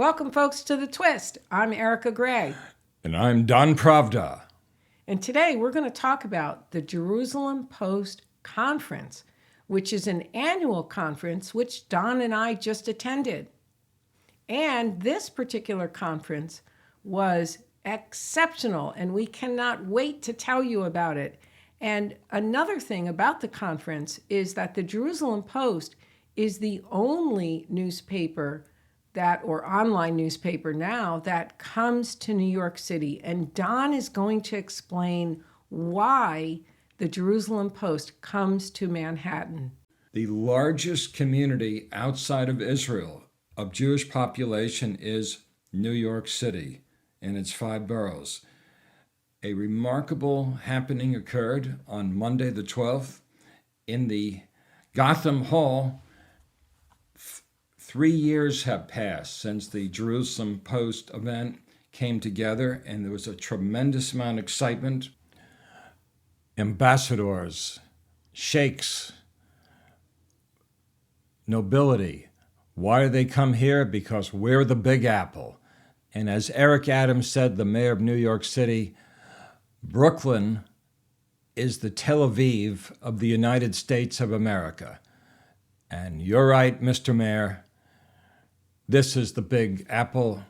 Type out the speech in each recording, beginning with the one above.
Welcome, folks, to The Twist. I'm Erika Grey. And I'm Don Pravda. And today we're going to talk about the Jerusalem Post Conference, which is an annual conference which Don and I just attended. And this particular conference was exceptional, and we cannot wait to tell you about it. And another thing about the conference is that the Jerusalem Post is the only newspaper or online newspaper now that comes to New York City. And Don is going to explain why the Jerusalem Post comes to Manhattan. The largest community outside of Israel of Jewish population is New York City and its 5 boroughs. A remarkable happening occurred on Monday the 12th in the Gotham Hall. 3 years have passed since the Jerusalem Post event came together, and there was a tremendous amount of excitement. Ambassadors, sheikhs, nobility. Why do they come here? Because we're the Big Apple. And as Eric Adams said, the mayor of New York City, Brooklyn is the Tel Aviv of the United States of America. And you're right, Mr. Mayor. This is the Big Apple.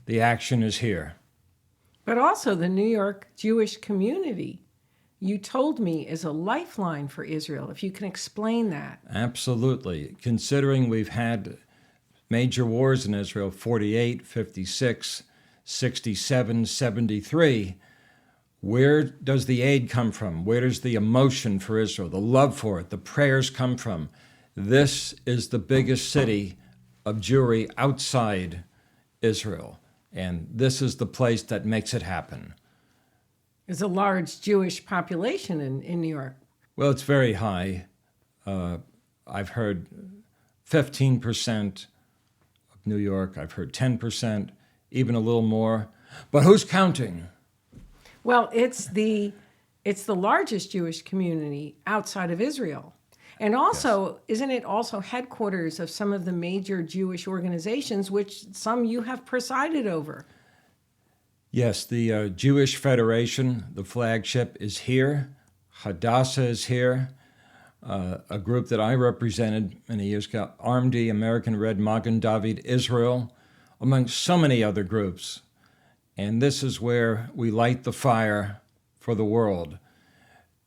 The action is here. But also the New York Jewish community, you told me, is a lifeline for Israel. If you can explain that. Absolutely. Considering we've had major wars in Israel, 48, 56, 67, 73, where does the aid come from? Where does the emotion for Israel, the love for it, the prayers come from? This is the biggest city of Jewry outside Israel. And this is the place that makes it happen. There's a large Jewish population in New York. Well, it's very high. I've heard 15% of New York. I've heard 10%, even a little more. But who's counting? Well, it's the largest Jewish community outside of Israel. And also, yes. Isn't it also headquarters of some of the major Jewish organizations, which some you have presided over? Yes, the Jewish Federation, the flagship, is here. Hadassah is here, a group that I represented many years ago, ARMD, American Red Magen David Israel, among so many other groups. And this is where we light the fire for the world.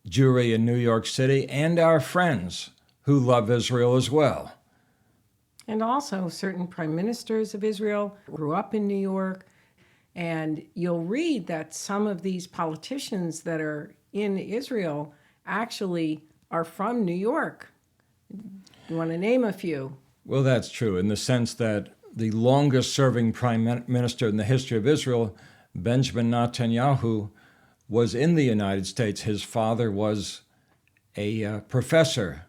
Jewry in New York City, and our friends who love Israel as well. And also certain prime ministers of Israel grew up in New York. And you'll read that some of these politicians that are in Israel actually are from New York. You want to name a few? Well, that's true, in the sense that the longest serving prime minister in the history of Israel, Benjamin Netanyahu, was in the United States. His father was a professor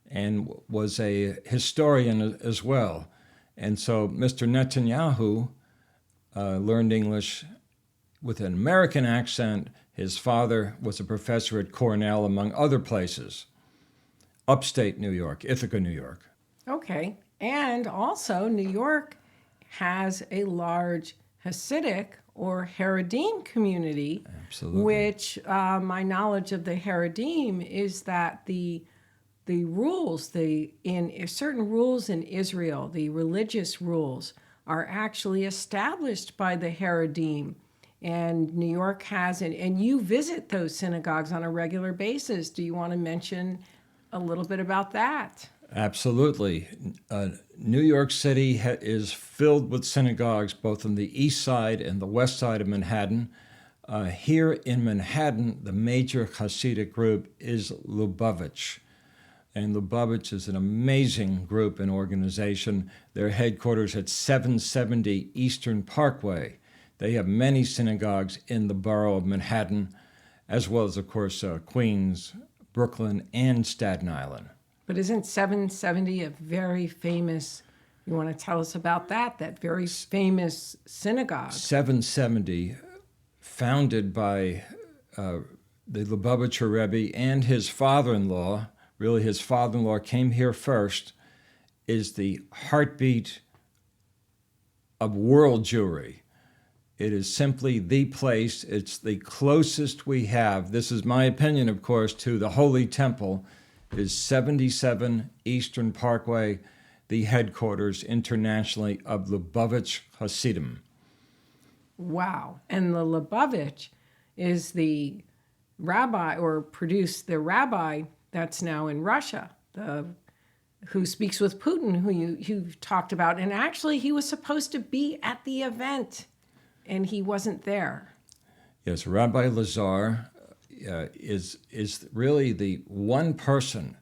and was a historian as well. And so Mr. Netanyahu learned English with an American accent. His father was a professor at Cornell, among other places. Upstate New York, Ithaca, New York. Okay. And also New York has a large Hasidic or Haredim community. Absolutely. Which my knowledge of the Haredim is that the rules, in certain rules in Israel, the religious rules, are actually established by the Haredim. And New York has it, and you visit those synagogues on a regular basis. Do you want to mention a little bit about that? Absolutely. New York City is filled with synagogues, both on the east side and the west side of Manhattan. Here in Manhattan, the major Hasidic group is Lubavitch. And Lubavitch is an amazing group and organization. Their headquarters at 770 Eastern Parkway. They have many synagogues in the borough of Manhattan, as well as, of course, Queens, Brooklyn, and Staten Island. But isn't 770 a very famous, you want to tell us about that very famous synagogue? 770, founded by the Lubavitcher Rebbe and his father-in-law. Really, his father-in-law came here first, is the heartbeat of world Jewry. It is simply the place. It's the closest we have. This is my opinion, of course, to the Holy Temple. It is 77 Eastern Parkway, the headquarters internationally of Lubavitch Hasidim. Wow. And the Lubavitch is the rabbi, or produced the rabbi that's now in Russia, who speaks with Putin, who you've talked about. And actually, he was supposed to be at the event, and he wasn't there. Yes, Rabbi Lazar is really the one person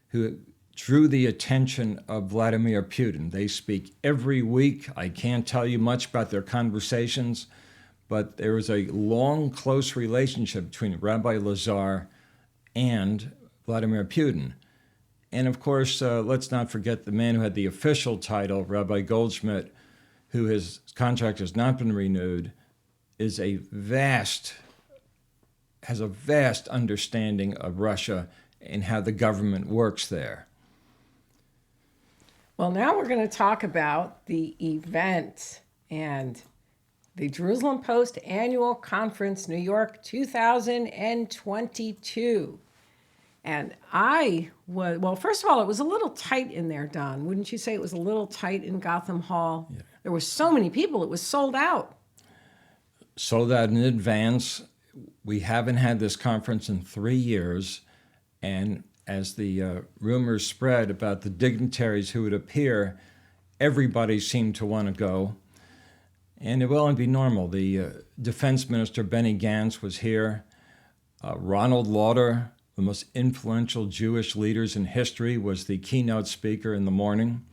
who drew the attention of Vladimir Putin. They speak every week. I can't tell you much about their conversations, but there is a long, close relationship between Rabbi Lazar and Vladimir Putin. And of course, let's not forget the man who had the official title, Rabbi Goldschmidt, who his contract has not been renewed, has a vast understanding of Russia and how the government works there. Well, now we're going to talk about the event and the Jerusalem Post Annual Conference, New York 2022. And first of all, it was a little tight in there, Don. Wouldn't you say it was a little tight in Gotham Hall? Yeah. There were so many people, it was sold out. Sold out in advance. We haven't had this conference in 3 years. And as the rumors spread about the dignitaries who would appear, everybody seemed to want to go. And it will only be normal. The Defense Minister, Benny Gantz, was here. Ronald Lauder, the most influential Jewish leaders in history, was the keynote speaker in the morning,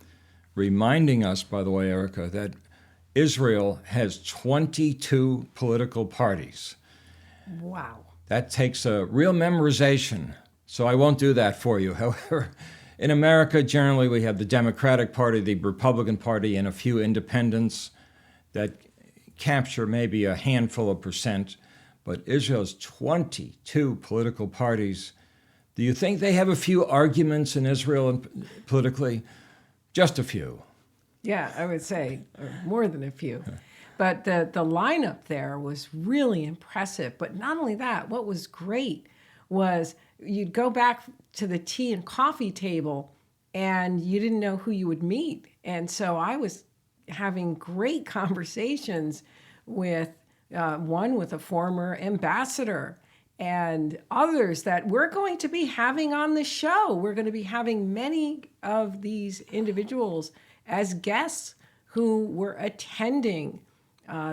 reminding us, by the way, Erika, that Israel has 22 political parties. Wow. That takes a real memorization, so I won't do that for you. However, in America, generally, we have the Democratic Party, the Republican Party, and a few independents that capture maybe a handful of percent. But Israel's 22 political parties. Do you think they have a few arguments in Israel politically? Just a few. Yeah, I would say more than a few. But the lineup there was really impressive. But not only that, what was great was you'd go back to the tea and coffee table and you didn't know who you would meet. And so I was having great conversations with one with a former ambassador and others that we're going to be having on the show. We're going to be having many of these individuals as guests who were attending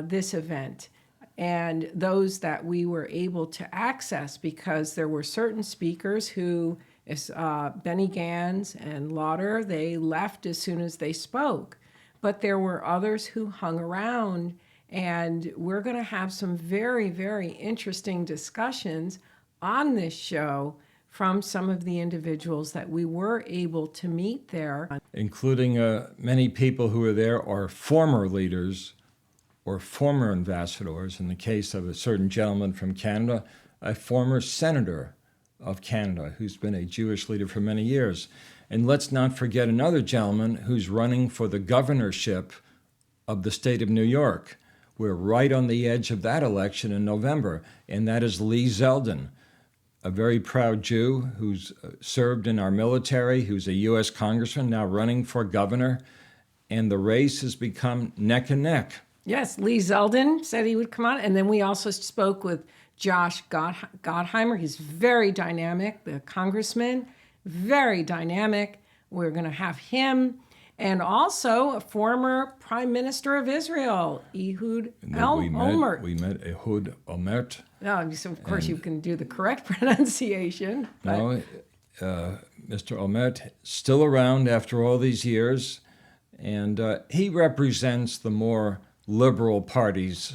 this event, and those that we were able to access, because there were certain speakers who, Benny Gantz and Lauder, they left as soon as they spoke. But there were others who hung around, and we're going to have some very, very interesting discussions on this show from some of the individuals that we were able to meet there. Including many people who were there are former leaders or former ambassadors. In the case of a certain gentleman from Canada, a former senator of Canada who's been a Jewish leader for many years. And let's not forget another gentleman who's running for the governorship of the state of New York. We're right on the edge of that election in November, and that is Lee Zeldin, a very proud Jew who's served in our military, who's a U.S. congressman, now running for governor, and the race has become neck and neck. Yes, Lee Zeldin said he would come on, and then we also spoke with Josh Gottheimer. He's very dynamic, the congressman, very dynamic. We're going to have him, and also a former Prime Minister of Israel, Ehud Olmert. We met Ehud Olmert. No, so of course you can do the correct pronunciation. No, Mr. Olmert, still around after all these years, and he represents the more liberal parties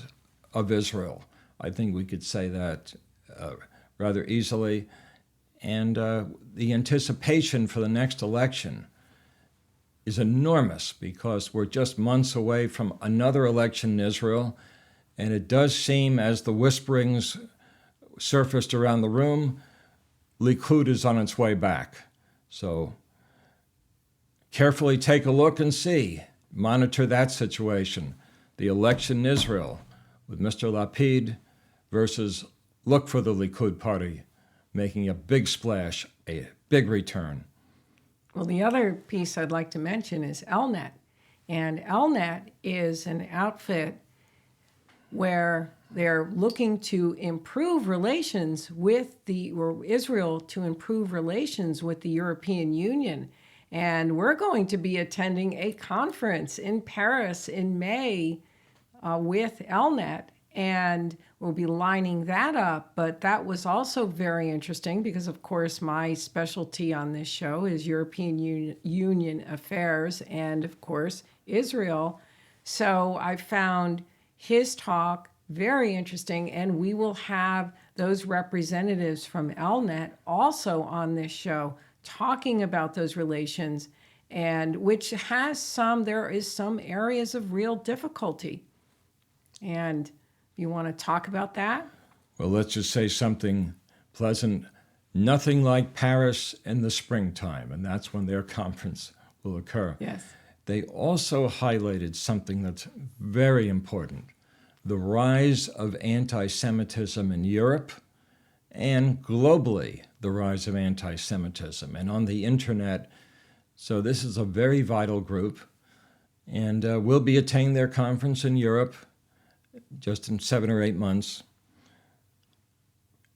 of Israel. I think we could say that rather easily. And the anticipation for the next election is enormous, because we're just months away from another election in Israel. And it does seem, as the whisperings surfaced around the room, Likud is on its way back. So carefully take a look and see. monitor that situation. The election in Israel with Mr. Lapid versus look for the Likud party making a big splash, a big return. Well, the other piece I'd like to mention is LNet. And LNet is an outfit where they're looking to improve relations with Israel to improve relations with the European Union. And we're going to be attending a conference in Paris in May with LNet, and we'll be lining that up. But that was also very interesting because, of course, my specialty on this show is European Union affairs and, of course, Israel. So I found his talk very interesting, and we will have those representatives from LNet also on this show talking about those relations, and which there is some areas of real difficulty. And you want to talk about that? Well, let's just say something pleasant. Nothing like Paris in the springtime, and that's when their conference will occur. Yes. They also highlighted something that's very important: the rise of anti-Semitism in Europe and globally, the rise of anti-Semitism and on the internet. So this is a very vital group, and we'll be attending their conference in Europe just in 7 or 8 months,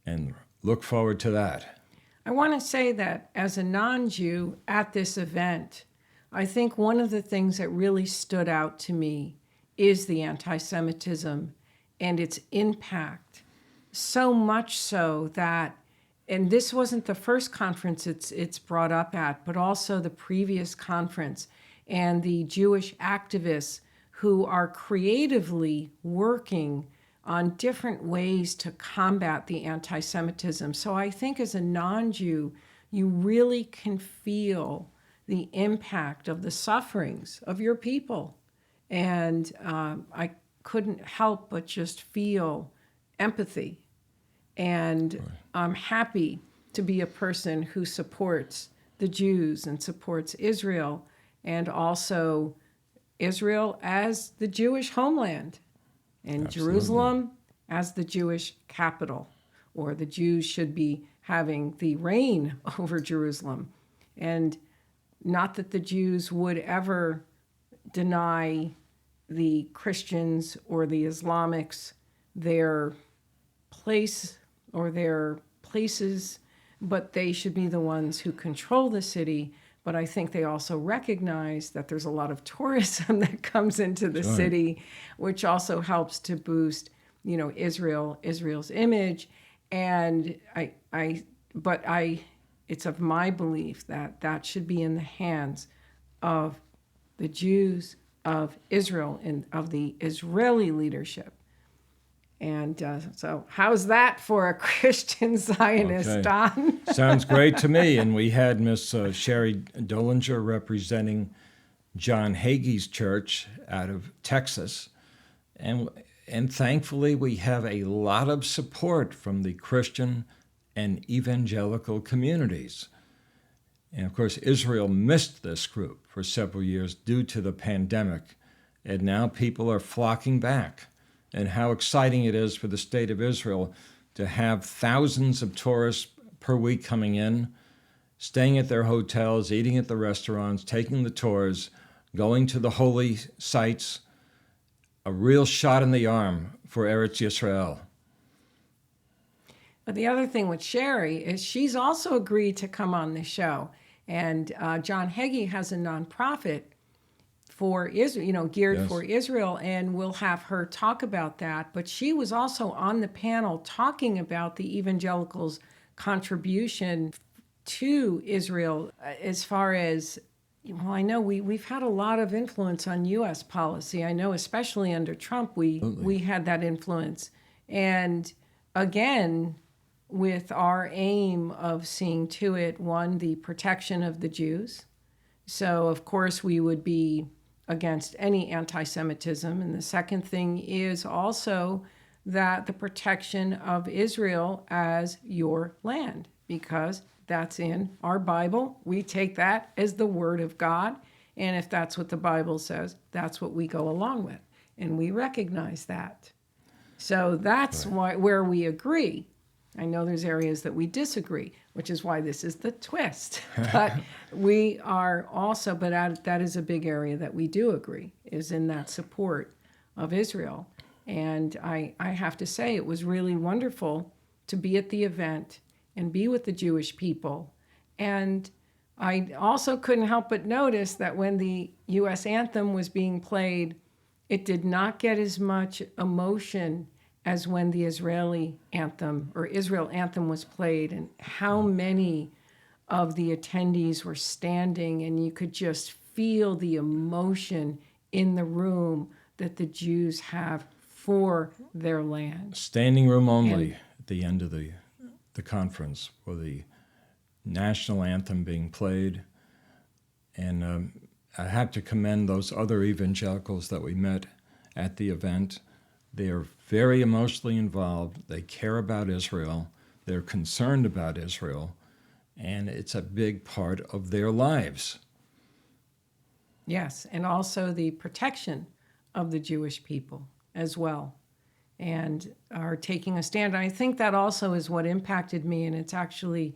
and look forward to that. I want to say that as a non-Jew at this event, I think one of the things that really stood out to me is the anti-Semitism and its impact. So much so that, and this wasn't the first conference it's brought up at, but also the previous conference, and the Jewish activists who are creatively working on different ways to combat the anti-Semitism. So I think as a non-Jew, you really can feel the impact of the sufferings of your people. And I couldn't help but just feel empathy. And I'm happy to be a person who supports the Jews and supports Israel, and also Israel as the Jewish homeland, and Absolutely. Jerusalem as the Jewish capital, or the Jews should be having the reign over Jerusalem. And not that the Jews would ever deny the Christians or the Islamics their place or their places, but they should be the ones who control the city. But I think they also recognize that there's a lot of tourism that comes into the city, which also helps to boost, Israel's image. And it's of my belief that should be in the hands of the Jews of Israel and of the Israeli leadership. And so how's that for a Christian Zionist, Okay. Don? Sounds great to me. And we had Miss Sherry Dollinger representing John Hagee's church out of Texas. And thankfully, we have a lot of support from the Christian and evangelical communities. And of course, Israel missed this group for several years due to the pandemic. And now people are flocking back. And how exciting it is for the state of Israel to have thousands of tourists per week coming in, staying at their hotels, eating at the restaurants, taking the tours, going to the holy sites. A real shot in the arm for Eretz Yisrael. But the other thing with Sherry is she's also agreed to come on the show. And John Hagee has a nonprofit for Israel, geared for Israel, and we'll have her talk about that. But she was also on the panel talking about the evangelicals' contribution to Israel as far as, well, I know we've had a lot of influence on U.S. policy. I know especially under Trump, we had that influence. And again, with our aim of seeing to it, one, the protection of the Jews. So, of course, we would be against any anti-Semitism. And the second thing is also that the protection of Israel as your land, because that's in our Bible. We take that as the word of God. And if that's what the Bible says, that's what we go along with. And we recognize that. So that's where we agree. I know there's areas that we disagree, which is why this is the twist. But we are also, that is a big area that we do agree, is in that support of Israel. And I have to say, it was really wonderful to be at the event and be with the Jewish people. And I also couldn't help but notice that when the U.S. anthem was being played, it did not get as much emotion as when the Israeli anthem or Israel anthem was played, and how many of the attendees were standing, and you could just feel the emotion in the room that the Jews have for their land. Standing room only at the end of the conference for the national anthem being played. And I have to commend those other evangelicals that we met at the event. They are very emotionally involved. They care about Israel. They're concerned about Israel. And it's a big part of their lives. Yes, and also the protection of the Jewish people as well, and are taking a stand. I think that also is what impacted me, and it's actually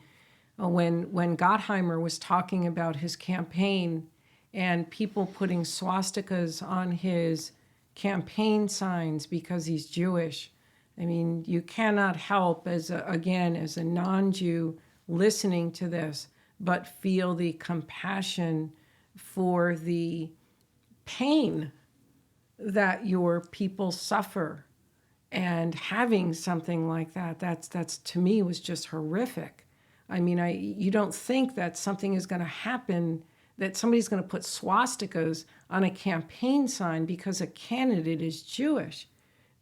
when Gottheimer was talking about his campaign and people putting swastikas on his campaign signs because he's Jewish. I mean, you cannot help, as a non-Jew listening to this, but feel the compassion for the pain that your people suffer. And having something like that's to me was just horrific. I mean, you don't think that something is going to happen, that somebody's going to put swastikas on a campaign sign because a candidate is Jewish.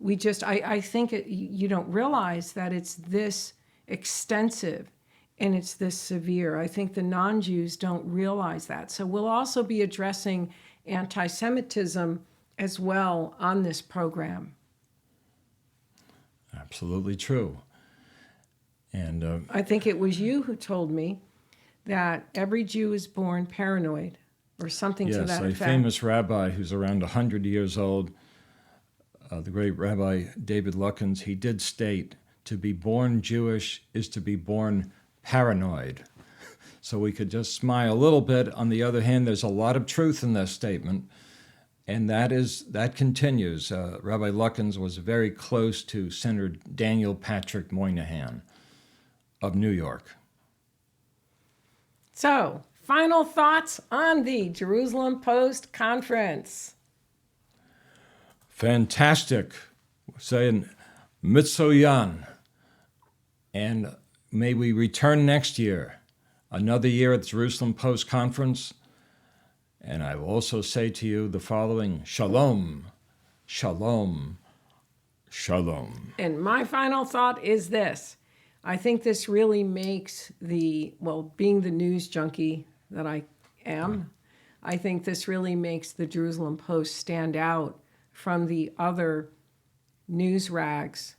I think you don't realize that it's this extensive and it's this severe. I think the non-Jews don't realize that. So we'll also be addressing anti-Semitism as well on this program. Absolutely true. And I think it was you who told me that every Jew is born paranoid, or something to that effect. Yes, a famous rabbi who's around 100 years old, the great Rabbi David Luckins, he did state, to be born Jewish is to be born paranoid. So we could just smile a little bit. On the other hand, there's a lot of truth in this statement, and that continues. Rabbi Luckins was very close to Senator Daniel Patrick Moynihan of New York. So, final thoughts on the Jerusalem Post Conference. Fantastic. We're saying Mitzoyan. And may we return next year, another year at the Jerusalem Post Conference. And I will also say to you the following: Shalom, shalom, shalom. And my final thought is this. I think this really makes being the news junkie that I am, I think this really makes the Jerusalem Post stand out from the other news rags.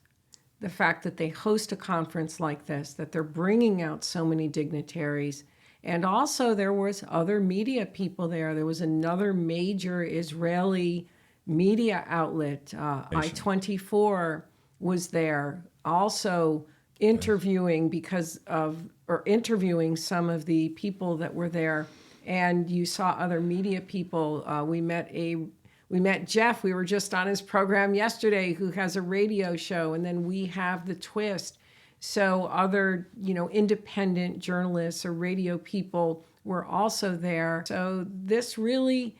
The fact that they host a conference like this, that they're bringing out so many dignitaries. And also there was other media people there. There was another major Israeli media outlet, I-24 was there, also interviewing interviewing some of the people that were there. And you saw other media people. We met Jeff. We were just on his program yesterday, who has a radio show. And then we have The Twist. So other, independent journalists or radio people were also there. So this really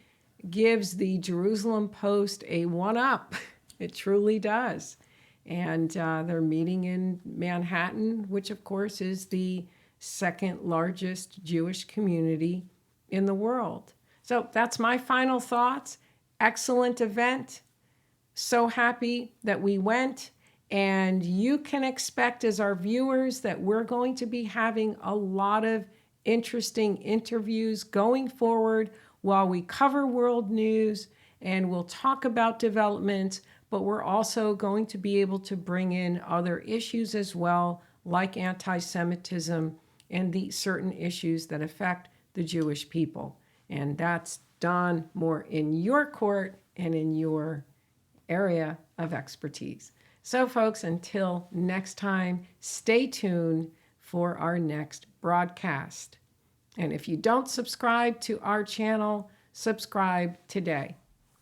gives the Jerusalem Post a one-up. It truly does. And they're meeting in Manhattan, which of course is the second largest Jewish community in the world. So that's my final thoughts. Excellent event. So happy that we went. And you can expect, as our viewers, that we're going to be having a lot of interesting interviews going forward while we cover world news, and we'll talk about developments, but we're also going to be able to bring in other issues as well, like anti-Semitism and the certain issues that affect the Jewish people. And that's Don more in your court and in your area of expertise. So, folks, until next time, stay tuned for our next broadcast. And if you don't subscribe to our channel, subscribe today.